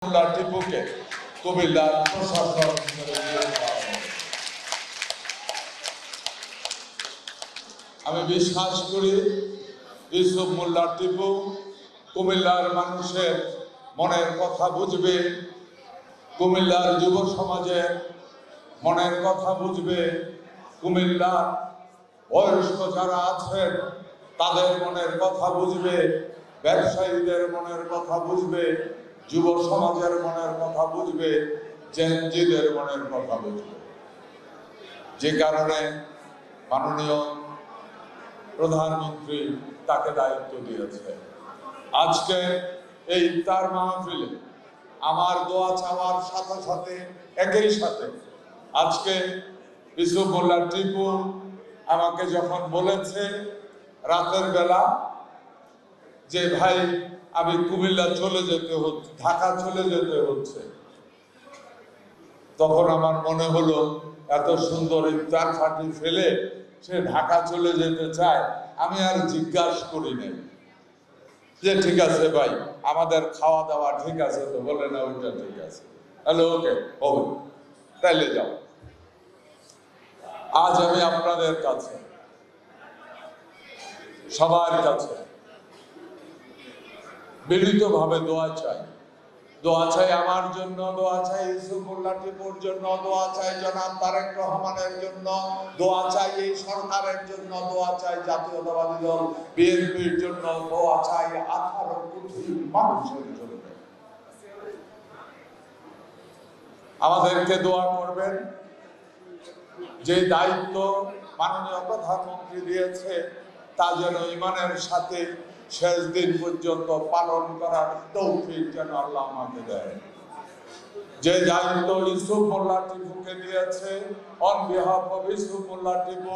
টিপুকে কুমিল্লার প্রশাসন আমি বিশ্বাস করি ইউসুফ মোল্লা টিপু কুমিল্লার মানুষের মনের কথা বুঝবে, কুমিল্লার যুব সমাজের মনের কথা বুঝবে, কুমিল্লার বয়স্ক যারা আছেন তাদের মনের কথা বুঝবে, ব্যবসায়ীদের মনের কথা বুঝবে, যুব সমাজের মনের কথা বুঝবে, জেনজিদের মনের কথা বুঝবে। যে কারণে মাননীয় প্রধানমন্ত্রী তাকে দায়িত্ব দিয়েছে। আজকে এই ইফতার মাহফিলে আমার দোয়া চাওয়ার সাথে সাথে একই সাথে আজকে ইউসুফ মোল্লা টিপু আমাকে যখন বলেছে রাতের বেলা যে ভাই আমি কুমিল্লা চলে যেতে হচ্ছে, ঢাকা চলে যেতে হচ্ছে, তখন আমার মনে হলো এত সুন্দর ইফতার পার্টি ফেলে সে ঢাকা চলে যেতে চায়। আমি আর জিজ্ঞাসা করি নাই যে ঠিক আছে ভাই আমাদের খাওয়া দাওয়া ঠিক আছে তো, বলে না ওইটা ঠিক আছে, হ্যালো ওকে হবে তাইলে যাও। আজ আমি আপনাদের কাছে সবার কাছে বিনীতভাবে দোয়া চাই। দোয়া চাই আমার জন্য, দোয়া চাই ইউসুফ মোল্লা টিপুর জন্য, দোয়া চাই জনাব তারেক রহমানের জন্য, দোয়া চাই এই সরকারের জন্য, দোয়া চাই জাতীয়তাবাদী দল বিএনপির জন্য, দোয়া চাই 18 কোটি মানুষের জন্য। আমাদেরকে দোয়া করবেন যে দায়িত্ব মাননীয় প্রধানমন্ত্রী দিয়েছে তা যেন ঈমানের সাথে শেষ দিন পর্যন্ত পালন করার তৌফিক যেন আল্লাহ আমাকে দেয়। যে দায়িত্ব ইউসুফ মোল্লা টিপুকে দিয়েছে, on behalf of Yusuf Molla Tipu